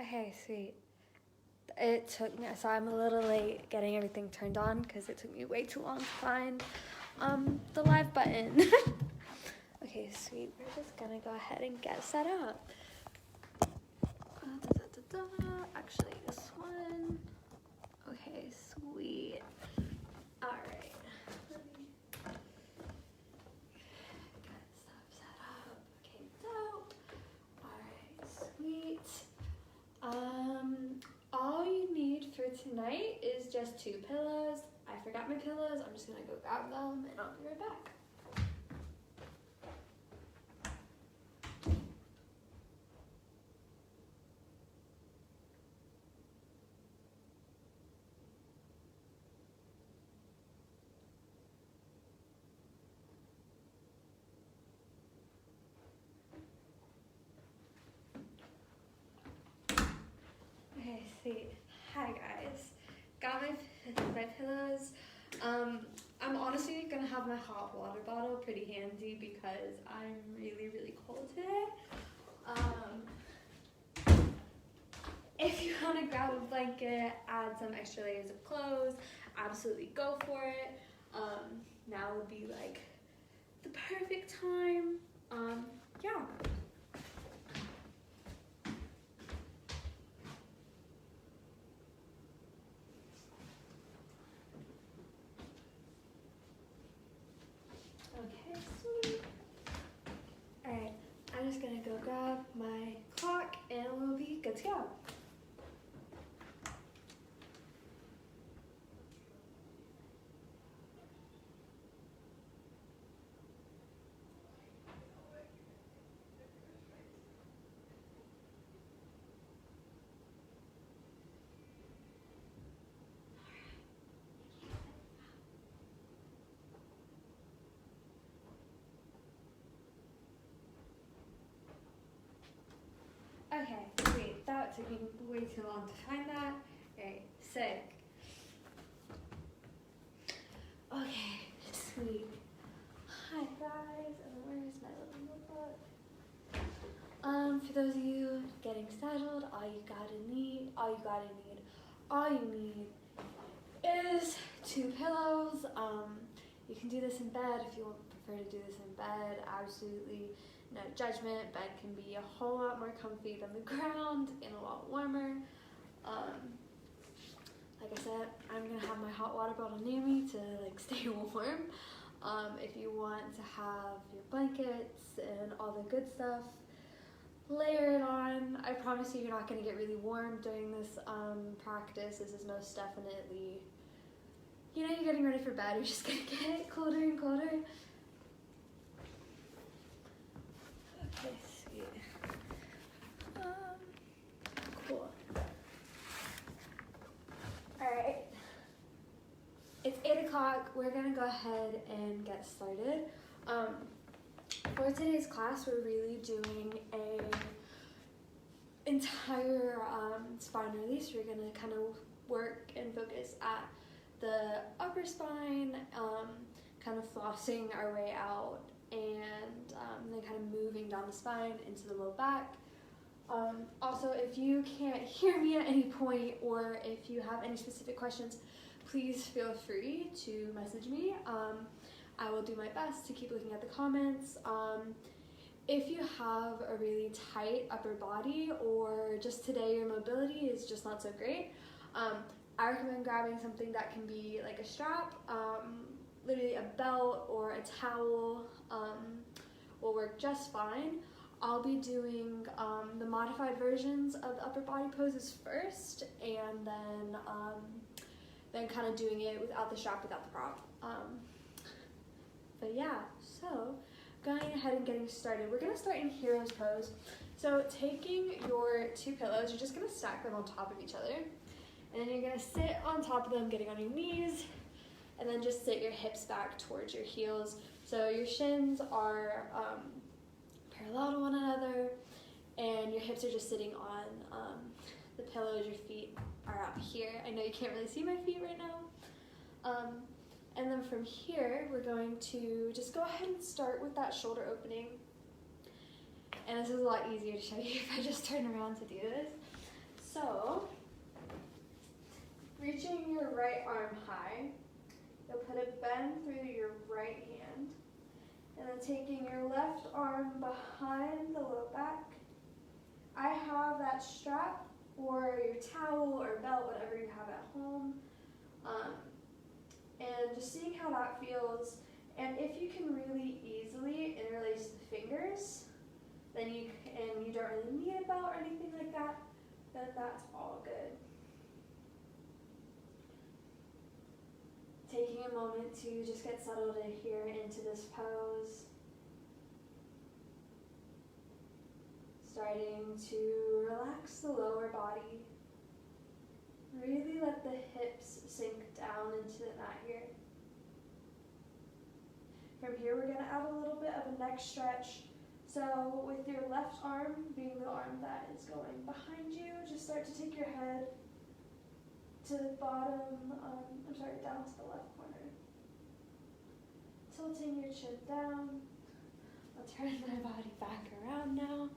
Okay, sweet. It took me, so I'm a little late getting everything turned on because it took me way too long to find the live button. Okay, sweet. We're just gonna go ahead and get set up. Actually, this one. Okay, sweet. Alright. Let me get stuff set up. Okay, dope. Alright, sweet. All you need for tonight is just 2 pillows. I forgot my pillows. I'm just gonna go grab them and I'll be right back. Okay, sweet. Hi guys. Got my pillows. I'm honestly gonna have my hot water bottle pretty handy because I'm really cold today. If you want to grab a blanket, add some extra layers of clothes, absolutely go for it. Now would be like the perfect time. Yeah. Okay, sweet. Alright, I'm just gonna go grab my clock and we'll be good to go. Okay, sweet. That took me way too long to find that. Alright, sick. Okay, sweet. Hi guys, and where's my little notebook? For those of you getting settled, all you need is 2 pillows. You can do this in bed if you prefer to do this in bed. Absolutely no judgment. Bed can be a whole lot more comfy than the ground and a lot warmer. Like I said, I'm gonna have my hot water bottle near me to like stay warm. If you want to have your blankets and all the good stuff, layer it on. I promise you're not gonna get really warm during this practice. This is most definitely, you're getting ready for bed. You're just gonna get colder and colder. Okay, sweet. Cool. Alright. It's 8 o'clock. We're gonna go ahead and get started. For today's class, we're really doing a entire spine release. We're gonna kind of work and focus at the upper spine, kind of flossing our way out, and then kind of moving down the spine into the low back. Also, if you can't hear me at any point or if you have any specific questions, please feel free to message me. I will do my best to keep looking at the comments. If you have a really tight upper body or just today your mobility is just not so great, I recommend grabbing something that can be like a strap, literally a belt or a towel will work just fine. I'll be doing the modified versions of the upper body poses first, and then kind of doing it without the strap, without the prop. But yeah, so going ahead and getting started. We're gonna start in hero's pose. So taking your 2 pillows, you're just gonna stack them on top of each other. And then you're gonna sit on top of them, getting on your knees, and then just sit your hips back towards your heels. So your shins are parallel to one another, and your hips are just sitting on the pillows. Your feet are out here. I know you can't really see my feet right now. And then from here, we're going to just go ahead and start with that shoulder opening. And this is a lot easier to show you if I just turn around to do this. So, reaching your right arm high, you'll put a bend through your right hand, and then taking your left arm behind the low back. I have that strap or your towel or belt, whatever you have at home, and just seeing how that feels. And if you can really easily interlace the fingers, then you don't really need a belt or anything like that, then that's all good. Taking a moment to just get settled in here into this pose. Starting to relax the lower body. Really let the hips sink down into the mat here. From here, we're going to add a little bit of a neck stretch. So with your left arm being the arm that is going behind you, just start to take your head to the bottom, down to the left corner. Tilting your chin down. I'll turn my body back around now.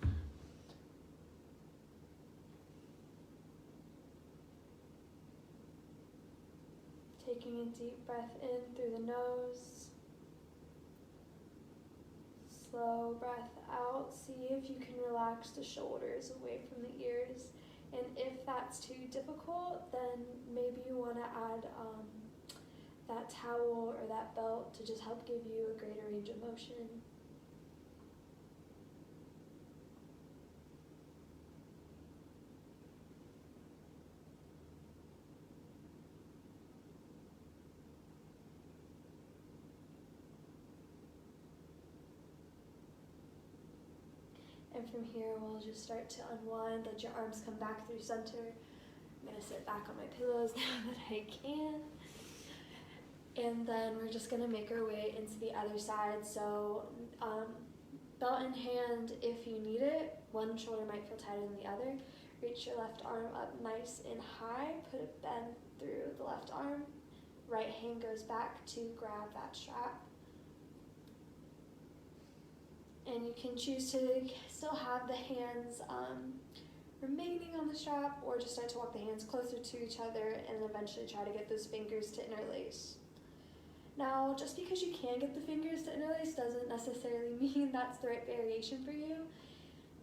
Taking a deep breath in through the nose. Slow breath out. See if you can relax the shoulders away from the ears. And if that's too difficult, then maybe you want to add that towel or that belt to just help give you a greater range of motion. And from here, we'll just start to unwind, let your arms come back through center. I'm gonna sit back on my pillows now that I can. And then we're just gonna make our way into the other side. So belt in hand if you need it. One shoulder might feel tighter than the other. Reach your left arm up nice and high. Put a bend through the left arm. Right hand goes back to grab that strap. And you can choose to still have the hands remaining on the strap, or just start to walk the hands closer to each other and eventually try to get those fingers to interlace. Now, just because you can get the fingers to interlace doesn't necessarily mean that's the right variation for you.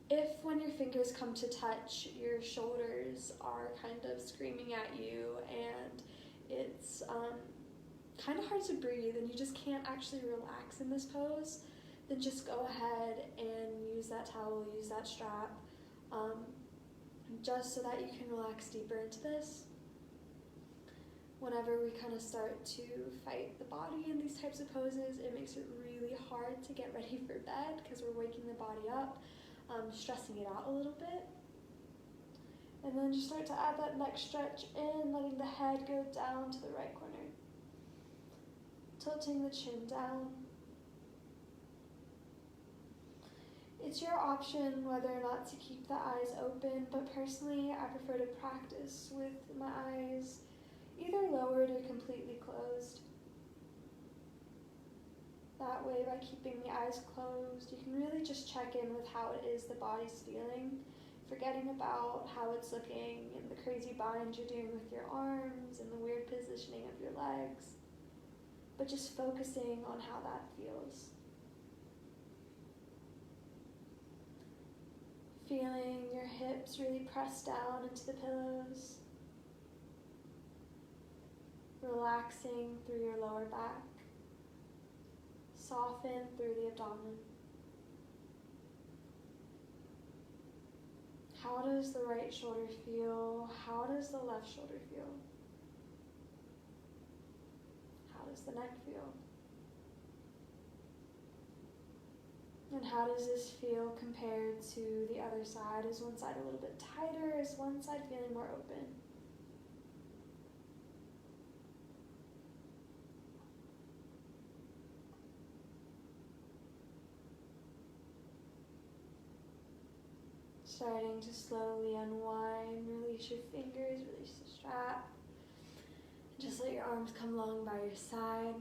If when your fingers come to touch, your shoulders are kind of screaming at you and it's kind of hard to breathe and you just can't actually relax in this pose, then just go ahead and use that towel, use that strap, just so that you can relax deeper into this. Whenever we kind of start to fight the body in these types of poses, it makes it really hard to get ready for bed because we're waking the body up, stressing it out a little bit. And then just start to add that neck stretch in, letting the head go down to the right corner. Tilting the chin down. It's your option whether or not to keep the eyes open, but personally I prefer to practice with my eyes either lowered or completely closed. That way, by keeping the eyes closed, you can really just check in with how it is the body's feeling, forgetting about how it's looking and the crazy bind you're doing with your arms and the weird positioning of your legs, but just focusing on how that feels. Feeling your hips really press down into the pillows. Relaxing through your lower back. Soften through the abdomen. How does the right shoulder feel? How does the left shoulder feel? How does the neck feel? And how does this feel compared to the other side? Is one side a little bit tighter? Is one side feeling more open? Starting to slowly unwind, release your fingers, release the strap. Just let your arms come along by your side.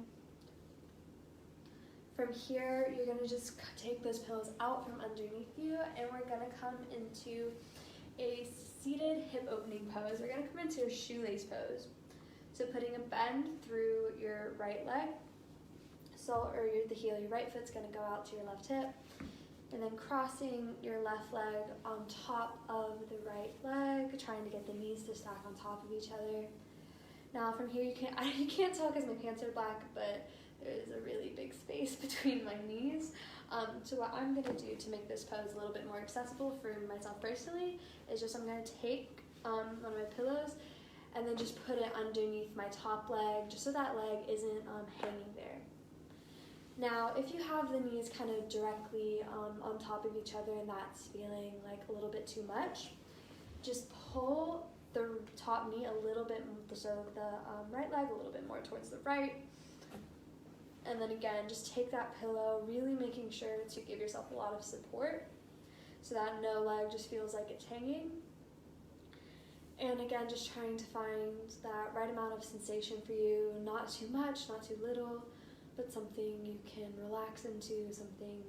From here, you're gonna just take those pillows out from underneath you, and we're gonna come into a seated hip opening pose. We're going to come into a shoelace pose. So putting a bend through your right leg, the heel of your right foot's going to go out to your left hip, and then crossing your left leg on top of the right leg, trying to get the knees to stack on top of each other. Now from here, you can't tell because my pants are black, but there's a really big space between my knees. So what I'm going to do to make this pose a little bit more accessible for myself personally is just I'm going to take one of my pillows and then just put it underneath my top leg, just so that leg isn't hanging there. Now, if you have the knees kind of directly on top of each other and that's feeling like a little bit too much, just pull the top knee a little bit, so the right leg a little bit more towards the right. And then again, just take that pillow, really making sure to give yourself a lot of support so that no leg just feels like it's hanging. And again, just trying to find that right amount of sensation for you, not too much, not too little, but something you can relax into, something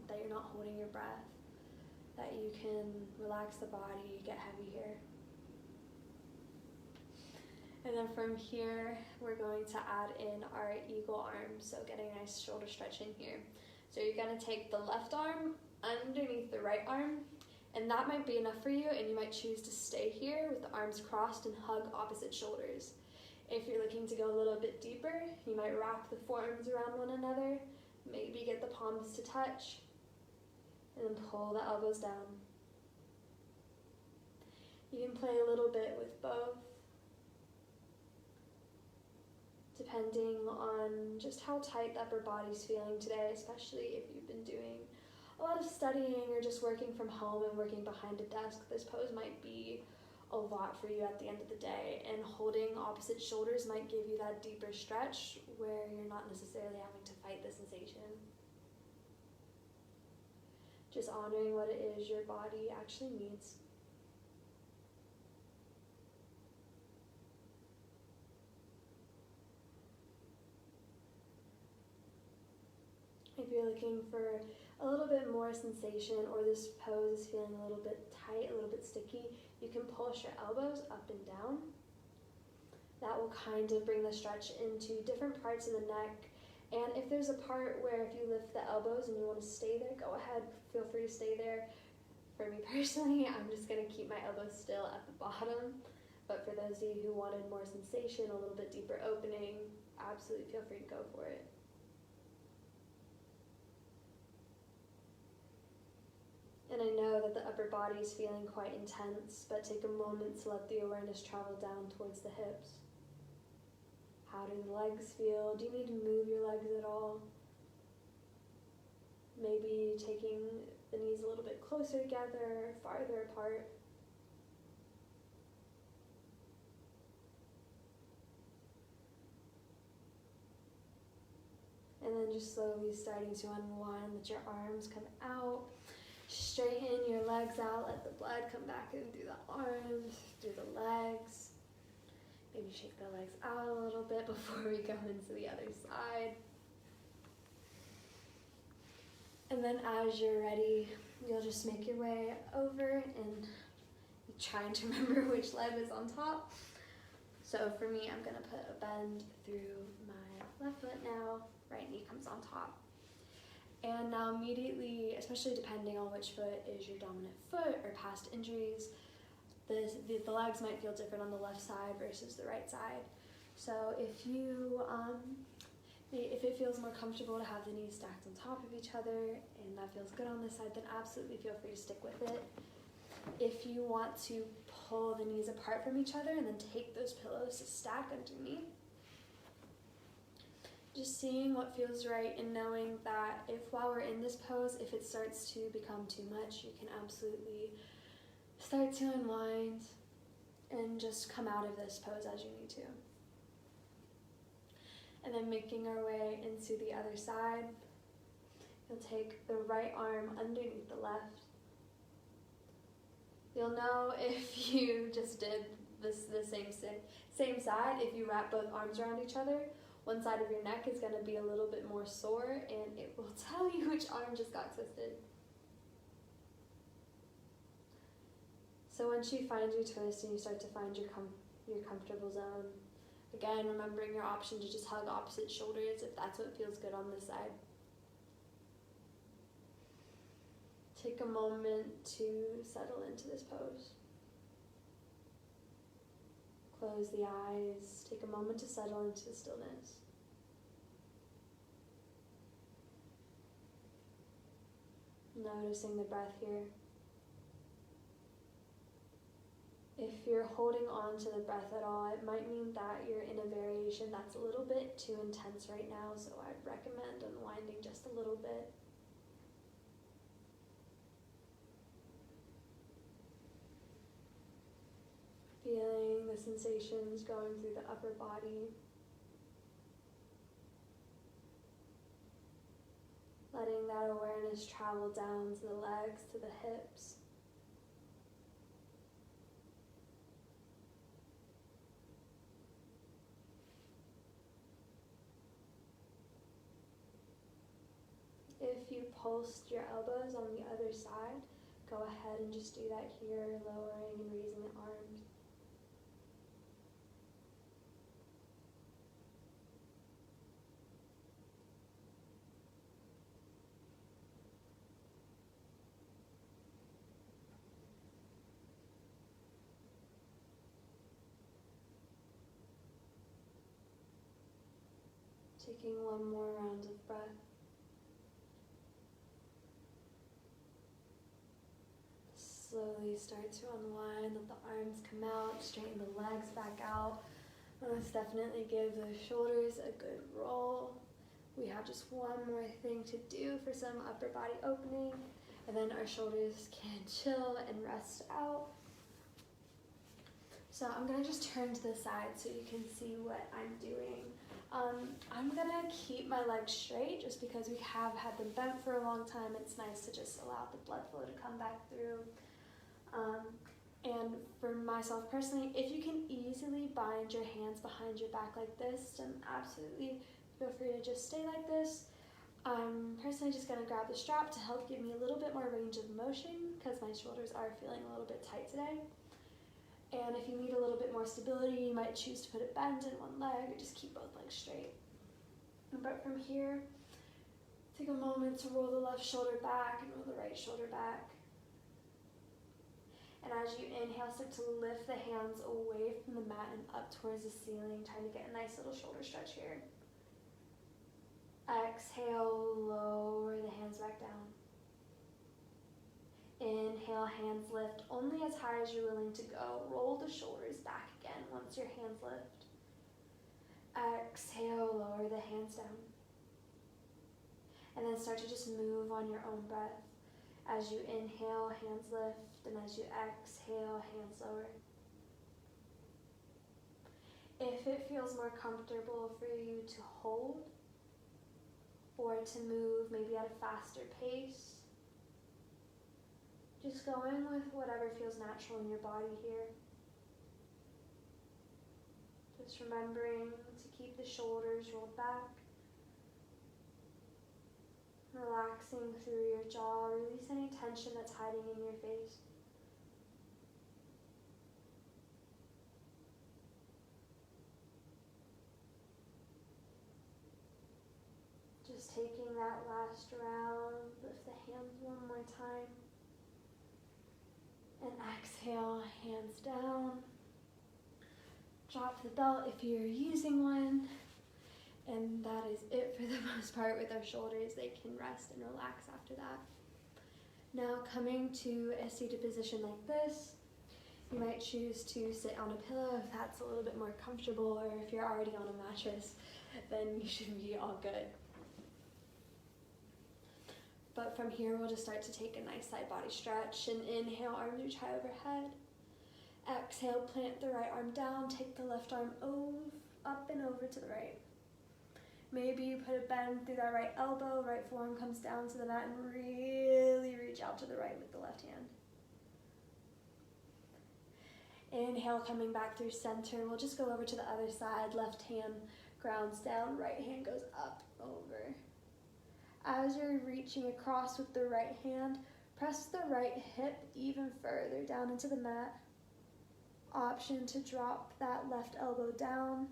that you're not holding your breath, that you can relax the body, get heavy here. And then from here, we're going to add in our eagle arms, so getting a nice shoulder stretch in here. So you're going to take the left arm underneath the right arm, and that might be enough for you, and you might choose to stay here with the arms crossed and hug opposite shoulders. If you're looking to go a little bit deeper, you might wrap the forearms around one another, maybe get the palms to touch, and then pull the elbows down. You can play a little bit with both, depending on just how tight the upper body's feeling today, especially if you've been doing a lot of studying or just working from home and working behind a desk. This pose might be a lot for you at the end of the day, and holding opposite shoulders might give you that deeper stretch where you're not necessarily having to fight the sensation. Just honoring what it is your body actually needs. If you're looking for a little bit more sensation, or this pose is feeling a little bit tight, a little bit sticky, you can push your elbows up and down. That will kind of bring the stretch into different parts of the neck. And if there's a part where if you lift the elbows and you want to stay there, go ahead, feel free to stay there. For me personally, I'm just going to keep my elbows still at the bottom. But for those of you who wanted more sensation, a little bit deeper opening, absolutely feel free to go for it. And I know that the upper body is feeling quite intense, but take a moment to let the awareness travel down towards the hips. How do the legs feel? Do you need to move your legs at all? Maybe taking the knees a little bit closer together, farther apart. And then just slowly starting to unwind, let your arms come out. Straighten your legs out, let the blood come back in through the arms, through the legs. Maybe shake the legs out a little bit before we go into the other side. And then as you're ready, you'll just make your way over and trying to remember which leg is on top. So for me, I'm gonna put a bend through my left foot now, right knee comes on top. And now immediately, especially depending on which foot is your dominant foot or past injuries, the legs might feel different on the left side versus the right side. So if it feels more comfortable to have the knees stacked on top of each other and that feels good on this side, then absolutely feel free to stick with it. If you want to pull the knees apart from each other and then take those pillows to stack underneath, just seeing what feels right and knowing that while we're in this pose, if it starts to become too much, you can absolutely start to unwind and just come out of this pose as you need to. And then making our way into the other side, you'll take the right arm underneath the left. You'll know if you just did the same side, if you wrap both arms around each other, one side of your neck is going to be a little bit more sore and it will tell you which arm just got twisted. So once you find your twist and you start to find your comfortable zone, again, remembering your option to just hug opposite shoulders if that's what feels good on this side. Take a moment to settle into this pose. Close the eyes. Take a moment to settle into the stillness. Noticing the breath here. If you're holding on to the breath at all, it might mean that you're in a variation that's a little bit too intense right now, so I'd recommend unwinding just a little bit. Feeling the sensations going through the upper body. Letting that awareness travel down to the legs, to the hips. If you pulsed your elbows on the other side, go ahead and just do that here, lowering and raising the arms. Taking one more round of breath. Slowly start to unwind, let the arms come out, straighten the legs back out. Let's definitely give the shoulders a good roll. We have just one more thing to do for some upper body opening, and then our shoulders can chill and rest out. So I'm gonna just turn to the side so you can see what I'm doing. I'm gonna keep my legs straight just because we have had them bent for a long time. It's nice to just allow the blood flow to come back through. And for myself personally, if you can easily bind your hands behind your back like this, then absolutely feel free to just stay like this. I'm personally just gonna grab the strap to help give me a little bit more range of motion because my shoulders are feeling a little bit tight today. And if you need a little bit more stability, you might choose to put a bend in one leg or just keep both legs straight. But from here, take a moment to roll the left shoulder back and roll the right shoulder back. And as you inhale, start to lift the hands away from the mat and up towards the ceiling, trying to get a nice little shoulder stretch here. Exhale, lower the hands back down. Inhale, hands lift only as high as you're willing to go. Roll the shoulders back again once your hands lift. Exhale, lower the hands down. And then start to just move on your own breath. As you inhale, hands lift, and as you exhale, hands lower. If it feels more comfortable for you to hold or to move maybe at a faster pace, just going with whatever feels natural in your body here. Just remembering to keep the shoulders rolled back. Relaxing through your jaw, release any tension that's hiding in your face. Just taking that last round, lift the hands one more time. And exhale, hands down. Drop the belt if you're using one. And that is it for the most part with our shoulders. They can rest and relax after that. Now coming to a seated position like this, you might choose to sit on a pillow if that's a little bit more comfortable, or if you're already on a mattress, then you should be all good. But from here, we'll just start to take a nice side body stretch and inhale, arms reach high overhead. Exhale, plant the right arm down, take the left arm up and over to the right. Maybe you put a bend through that right elbow, right forearm comes down to the mat, and really reach out to the right with the left hand. Inhale, coming back through center. We'll just go over to the other side. Left hand grounds down, right hand goes up, over. As you're reaching across with the right hand, Press the right hip even further down into the mat. Option to drop that left elbow down.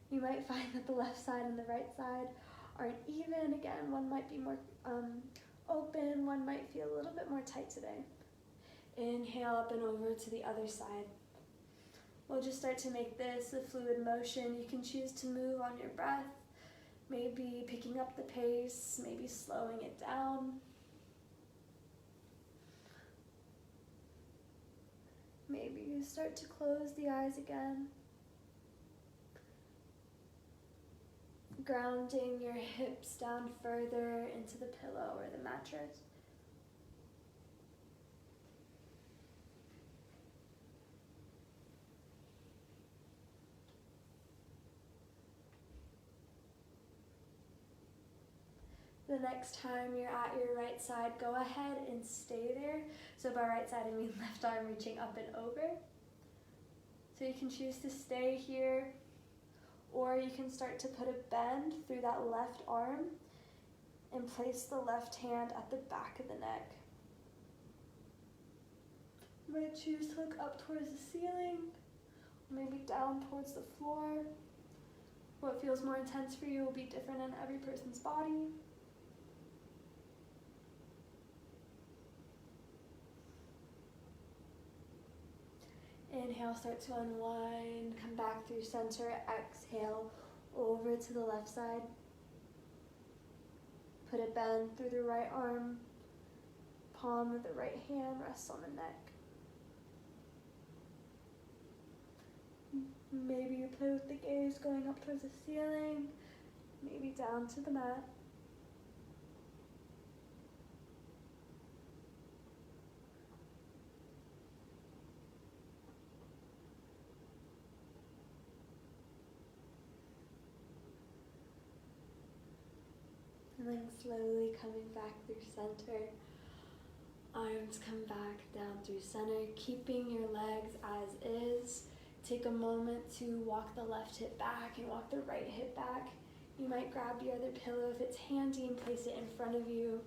You might find that the left side and the right side aren't even. Again, one might be more open, one might feel a little bit more tight today. Inhale up and over to the other side. We'll just start to make this a fluid motion. You can choose to move on your breath, maybe picking up the pace, maybe slowing it down. Maybe you start to close the eyes again. Grounding your hips down further into the pillow or the mattress. The next time you're at your right side, go ahead and stay there. So by right side, I mean left arm reaching up and over. So you can choose to stay here, or you can start to put a bend through that left arm and place the left hand at the back of the neck. You might choose to look up towards the ceiling, or maybe down towards the floor. What feels more intense for you will be different in every person's body. Inhale, start to unwind, come back through center, exhale, over to the left side. Put a bend through the right arm, palm of the right hand rests on the neck. Maybe you play with the gaze going up towards the ceiling, maybe down to the mat. And then slowly coming back through center. Arms come back down through center, keeping your legs as is. Take a moment to walk the left hip back and walk the right hip back. You might grab your other pillow if it's handy and place it in front of you.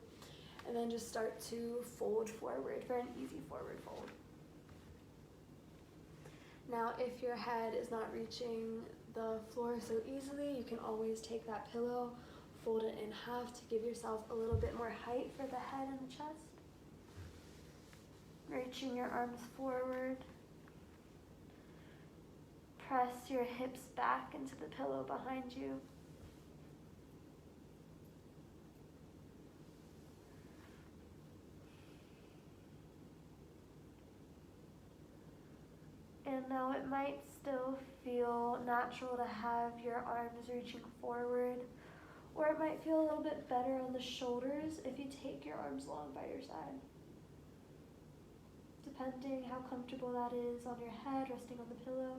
And then just start to fold forward for an easy forward fold. Now, if your head is not reaching the floor so easily, you can always take that pillow, fold it in half to give yourself a little bit more height for the head and the chest. Reaching your arms forward. Press your hips back into the pillow behind you. And now it might still feel natural to have your arms reaching forward, or it might feel a little bit better on the shoulders if you take your arms long by your side. Depending how comfortable that is on your head, resting on the pillow.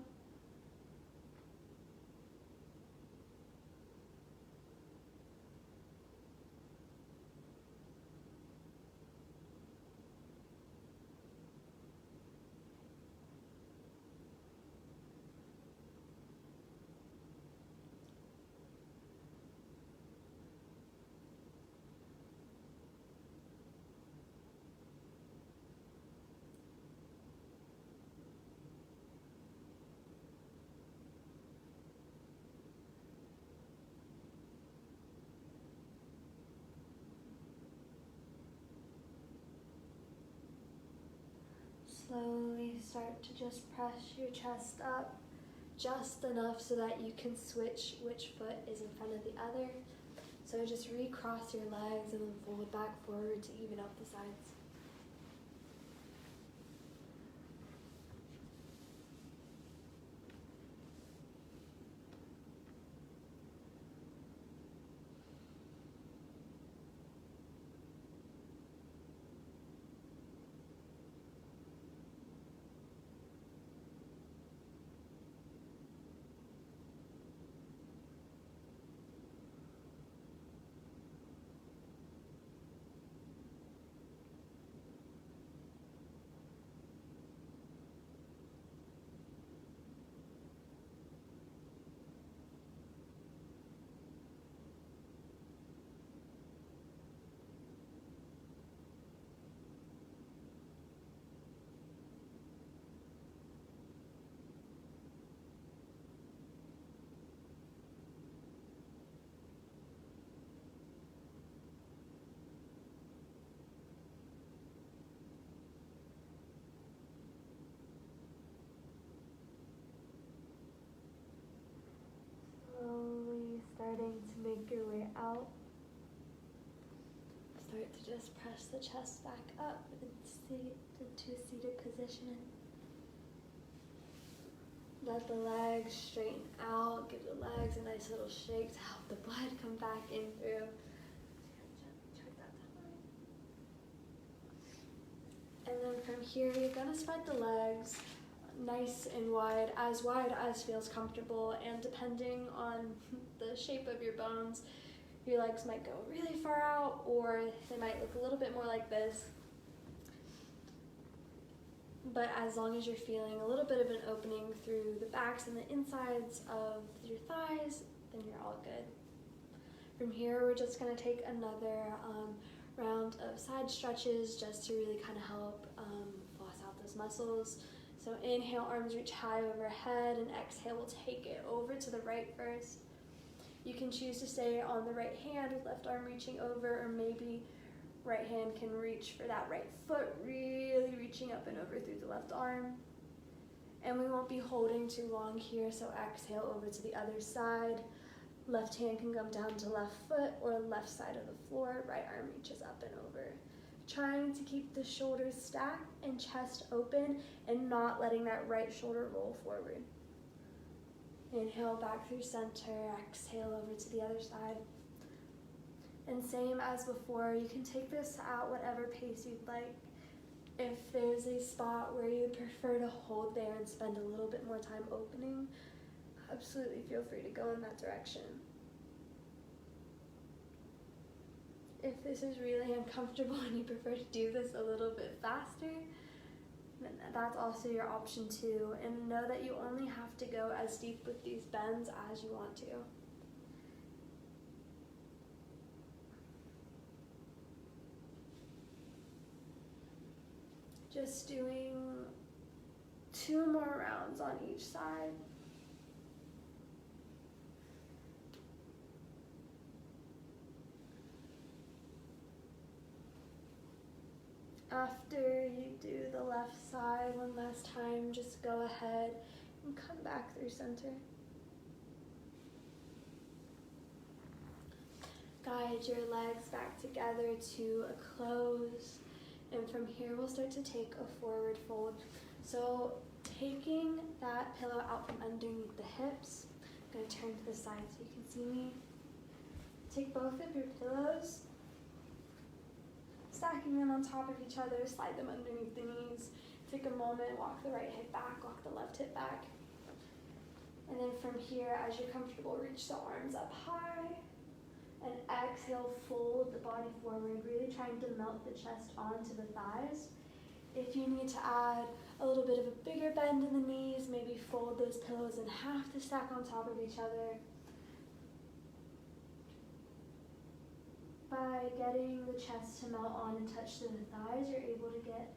Slowly start to just press your chest up just enough so that you can switch which foot is in front of the other. So just recross your legs and then fold back forward to even out the sides. make your way out. Start to just press the chest back up into a seated position. Let the legs straighten out. Give the legs a nice little shake to help the blood come back in through. And then from here, you're going to spread the legs nice and wide as feels comfortable. And depending on the shape of your bones, your legs might go really far out, or they might look a little bit more like this. But as long as you're feeling a little bit of an opening through the backs and the insides of your thighs, then you're all good. From here, we're just going to take another round of side stretches just to really kind of help floss out those muscles. So inhale, arms reach high overhead, and exhale, we'll take it over to the right first. You can choose to stay on the right hand with left arm reaching over, or maybe right hand can reach for that right foot, really reaching up and over through the left arm. And we won't be holding too long here, so exhale over to the other side. Left hand can come down to left foot or left side of the floor. Right arm reaches up and over. Trying to keep the shoulders stacked and chest open and not letting that right shoulder roll forward. Inhale back through center, exhale over to the other side. And same as before, you can take this at whatever pace you'd like. If there's a spot where you prefer to hold there and spend a little bit more time opening, absolutely feel free to go in that direction. If this is really uncomfortable and you prefer to do this a little bit faster, then that's also your option too. And know that you only have to go as deep with these bends as you want to. Just doing 2 more rounds on each side. After you do the left side one last time, just go ahead and come back through center. Guide your legs back together to a close. And from here, we'll start to take a forward fold. So taking that pillow out from underneath the hips, I'm going to turn to the side so you can see me. Take both of your pillows, stacking them on top of each other, slide them underneath the knees. Take a moment, walk the right hip back, walk the left hip back. And then from here, as you're comfortable, reach the arms up high. And exhale, fold the body forward, really trying to melt the chest onto the thighs. If you need to add a little bit of a bigger bend in the knees, maybe fold those pillows in half to stack on top of each other. By getting the chest to melt on and touch to the thighs, you're able to get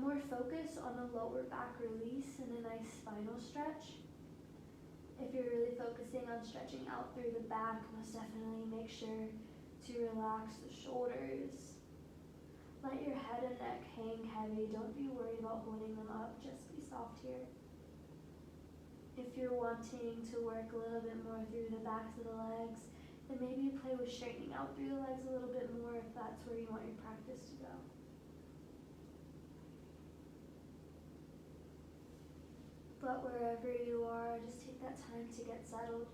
more focus on the lower back release and a nice spinal stretch. If you're really focusing on stretching out through the back, most definitely make sure to relax the shoulders. Let your head and neck hang heavy. Don't be worried about holding them up. Just be soft here. If you're wanting to work a little bit more through the backs of the legs, then maybe play with straightening out through the legs a little bit more if that's where you want your practice to go. But wherever you are, just take that time to get settled.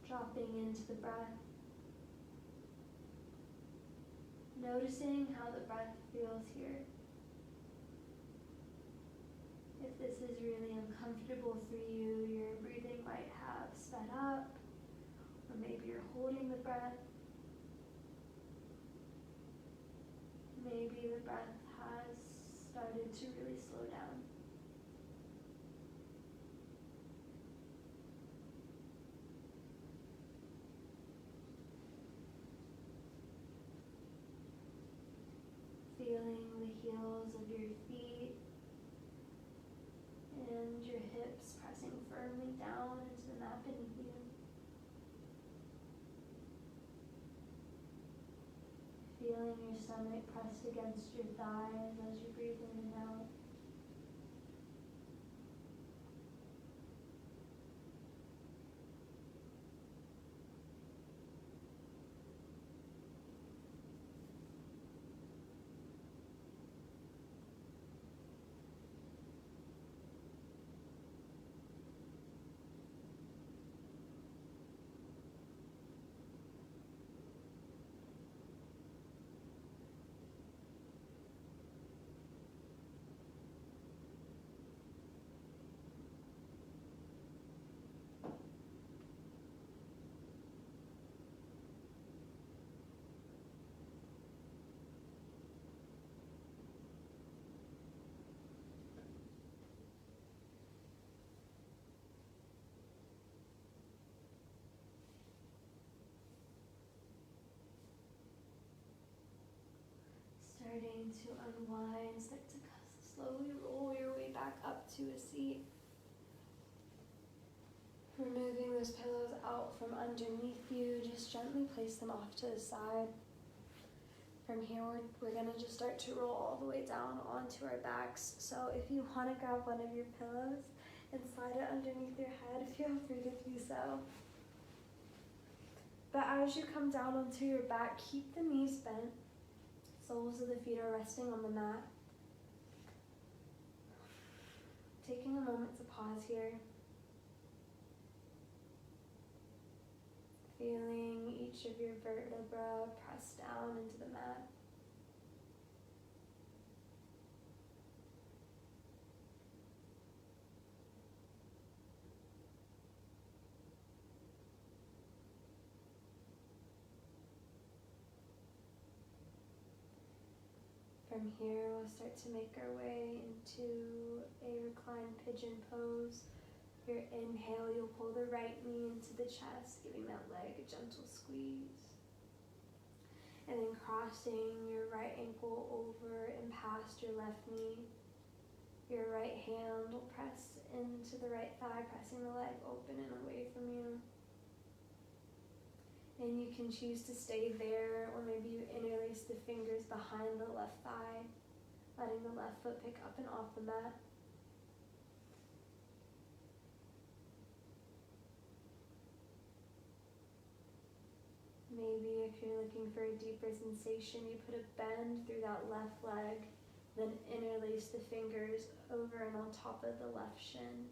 Dropping into the breath. Noticing how the breath feels here. If this is really uncomfortable for you, your breathing might have sped up, or maybe you're holding the breath. Maybe the breath has started to really slow down. Feeling the heels of your feet and your hips pressing firmly down into the mat beneath you. Feeling your stomach pressed against your thighs as you breathe in and out. Starting to unwind, start to slowly roll your way back up to a seat. Removing those pillows out from underneath you, just gently place them off to the side. From here, we're going to just start to roll all the way down onto our backs. So if you want to grab one of your pillows and slide it underneath your head, feel free to do so. But as you come down onto your back, keep the knees bent. Soles of the feet are resting on the mat. Taking a moment to pause here. Feeling each of your vertebrae press down into the mat. From here, we'll start to make our way into a reclined pigeon pose. Your inhale, you'll pull the right knee into the chest, giving that leg a gentle squeeze. And then crossing your right ankle over and past your left knee. Your right hand will press into the right thigh, pressing the leg open and away from you. And you can choose to stay there, or maybe you interlace the fingers behind the left thigh, letting the left foot pick up and off the mat. Maybe if you're looking for a deeper sensation, you put a bend through that left leg, then interlace the fingers over and on top of the left shin.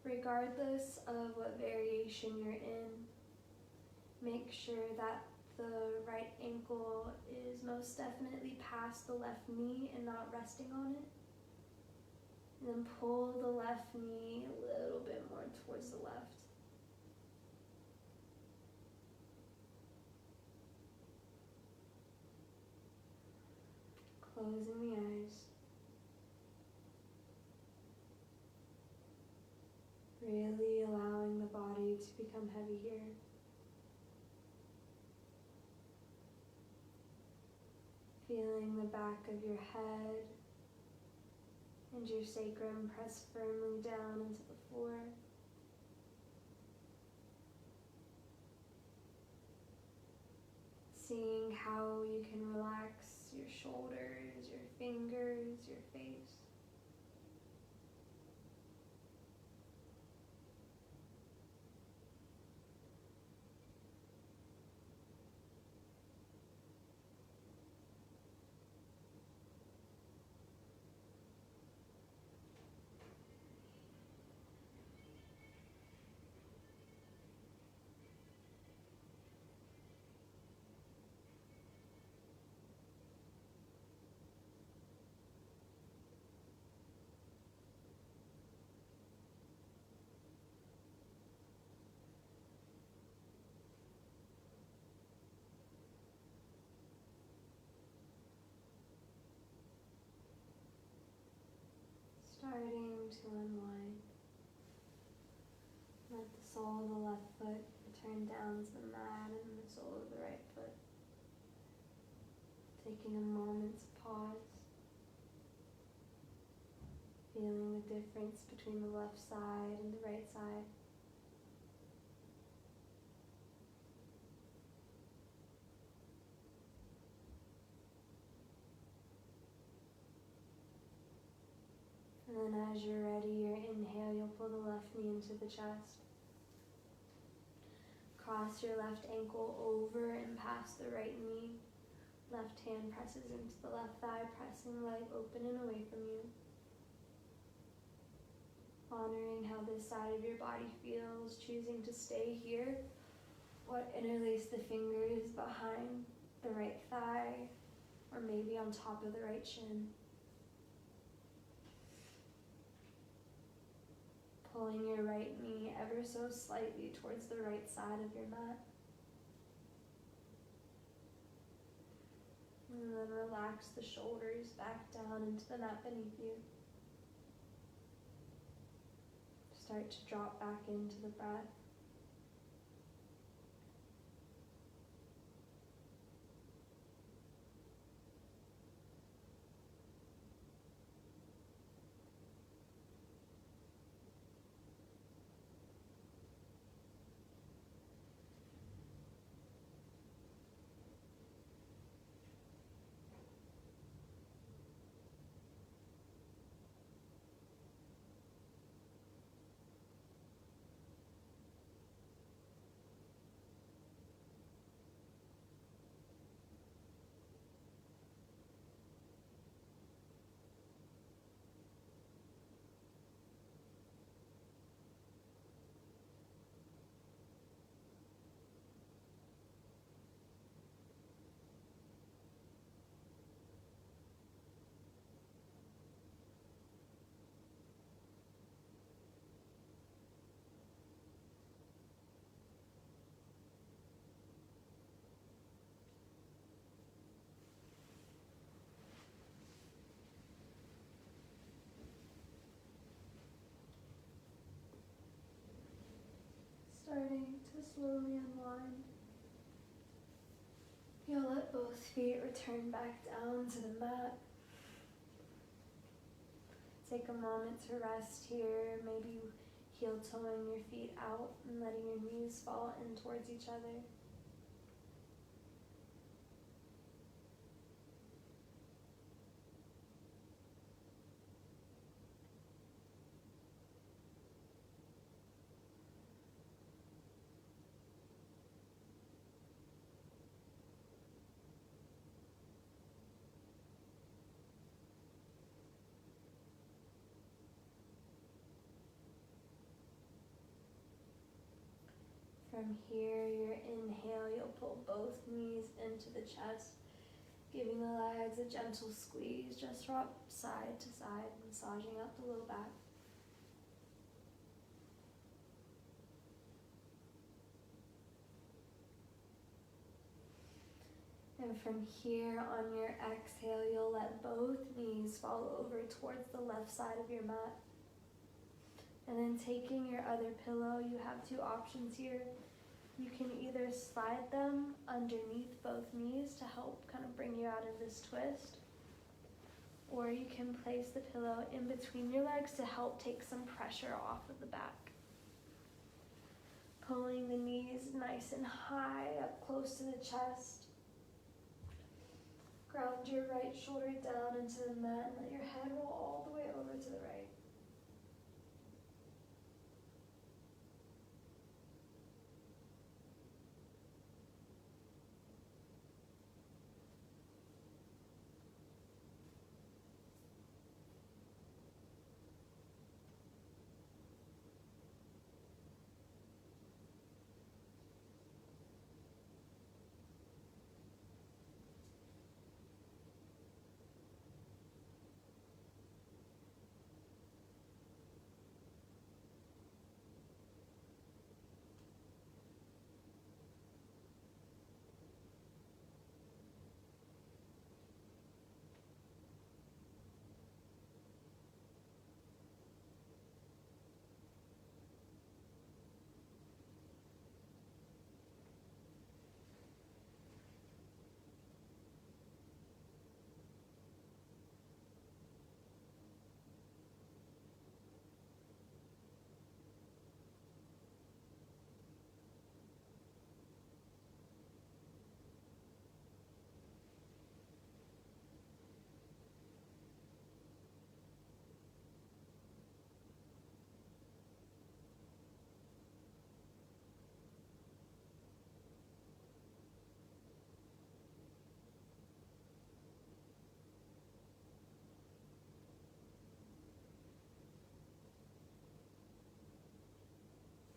Regardless of what variation you're in, make sure that the right ankle is most definitely past the left knee and not resting on it. And then pull the left knee a little bit more towards the left. Closing the eyes. Really allowing the body to become heavy here. Feeling the back of your head and your sacrum press firmly down into the floor. Seeing how you can relax your shoulders, your fingers, your face. Starting to unwind. Let the sole of the left foot return down to the mat and the sole of the right foot. Taking a moment to pause. Feeling the difference between the left side and the right side. And then as you're ready, your inhale, you'll pull the left knee into the chest. Cross your left ankle over and past the right knee. Left hand presses into the left thigh, pressing the leg open and away from you. Honoring how this side of your body feels, choosing to stay here, or interlace the fingers behind the right thigh, or maybe on top of the right shin. Pulling your right knee ever so slightly towards the right side of your mat. And then relax the shoulders back down into the mat beneath you. Start to drop back into the breath. Starting to slowly unwind. You'll let both feet return back down to the mat. Take a moment to rest here, maybe heel-toeing your feet out and letting your knees fall in towards each other. From here, your inhale, you'll pull both knees into the chest, giving the legs a gentle squeeze. Just rock side to side, massaging up the low back. And from here, on your exhale, you'll let both knees fall over towards the left side of your mat. And then taking your other pillow, you have two options here. You can either slide them underneath both knees to help kind of bring you out of this twist, or you can place the pillow in between your legs to help take some pressure off of the back. Pulling the knees nice and high up close to the chest. Ground your right shoulder down into the mat and let your head roll all the way over to the right.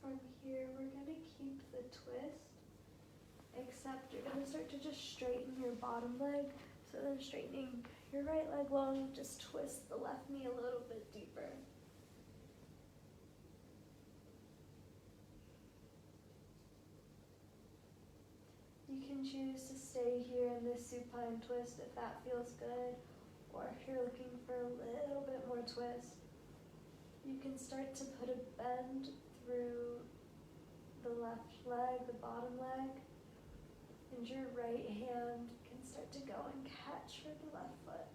From here, we're going to keep the twist, except you're going to start to just straighten your bottom leg. So then straightening your right leg long, just twist the left knee a little bit deeper. You can choose to stay here in this supine twist if that feels good, or if you're looking for a little bit more twist, you can start to put a bend through the left leg, the bottom leg, and your right hand can start to go and catch for the left foot.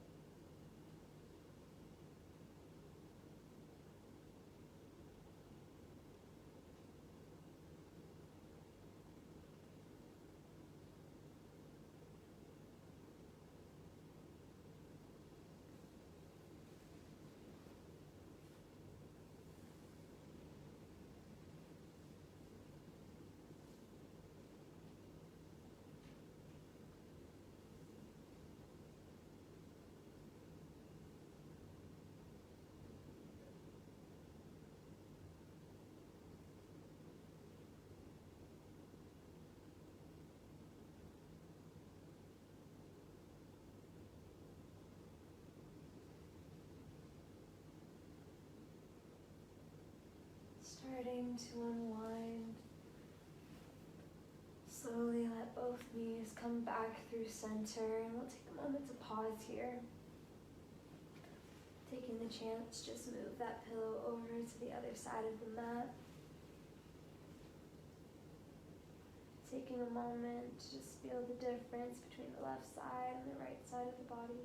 Starting to unwind. Slowly let both knees come back through center, and we'll take a moment to pause here. Taking the chance, just move that pillow over to the other side of the mat. taking a moment to just feel the difference between the left side and the right side of the body.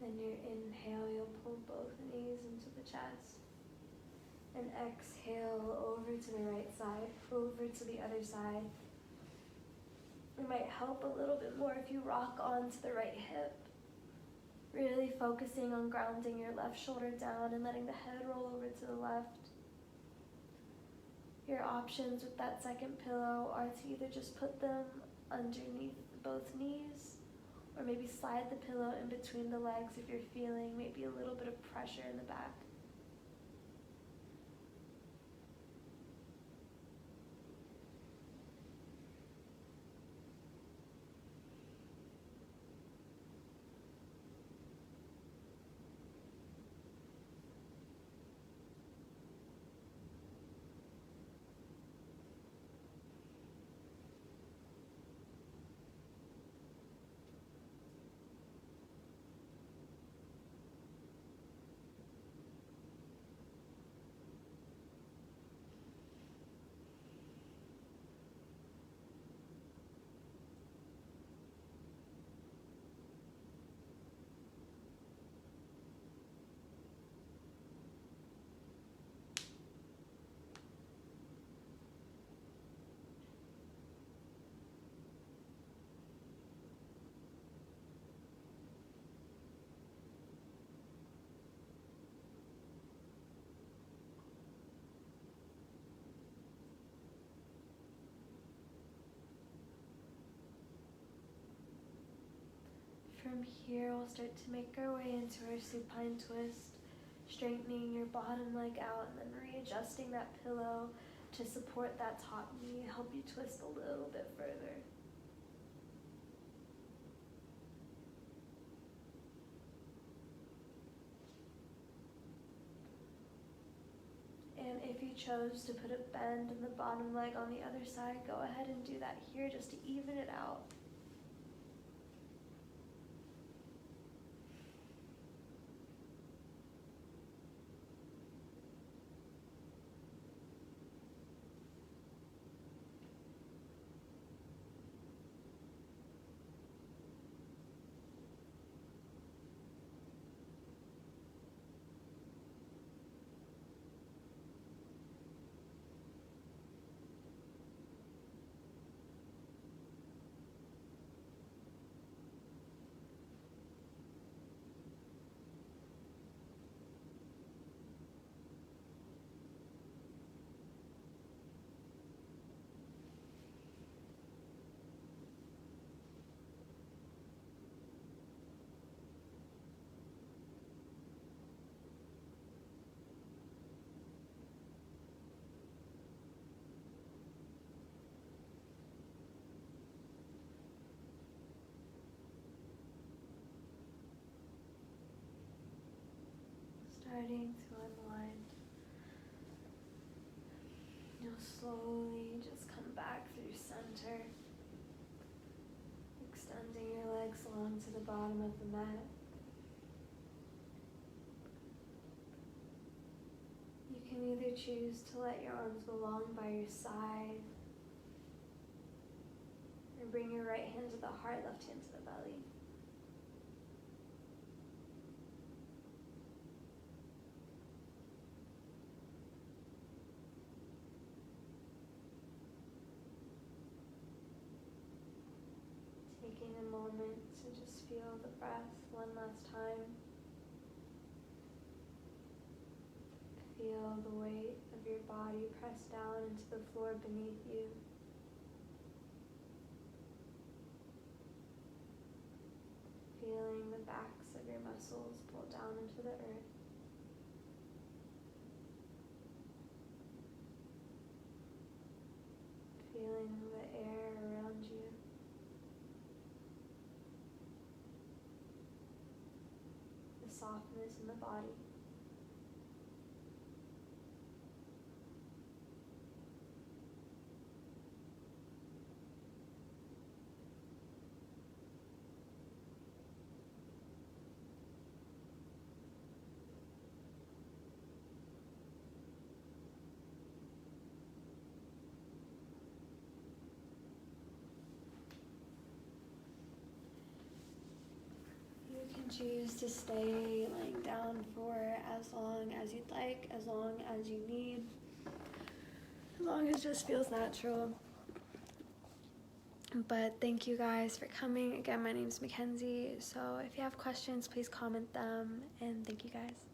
Then your inhale, you'll pull both knees into the chest. And exhale over to the right side, over to the other side. It might help a little bit more if you rock onto the right hip. Really focusing on grounding your left shoulder down and letting the head roll over to the left. Your options with that second pillow are to either just put them underneath both knees, or maybe slide the pillow in between the legs if you're feeling maybe a little bit of pressure in the back. From here, we'll start to make our way into our supine twist, straightening your bottom leg out and then readjusting that pillow to support that top knee, help you twist a little bit further. And if you chose to put a bend in the bottom leg on the other side, go ahead and do that here just to even it out. Starting to unwind. You'll slowly just come back through center, extending your legs along to the bottom of the mat. You can either choose to let your arms belong by your side, or bring your right hand to the heart, left hand to the belly. Taking a moment to just feel the breath one last time. Feel the weight of your body press down into the floor beneath you. Feeling the backs of your muscles pull down into the earth. Feeling the air around you. The softness in the body. can choose to stay laying down for as long as you'd like, as long as you need, as long as it just feels natural. But thank you guys for coming. Again, my name is MacKenzie, so if you have questions, please comment them, and thank you guys.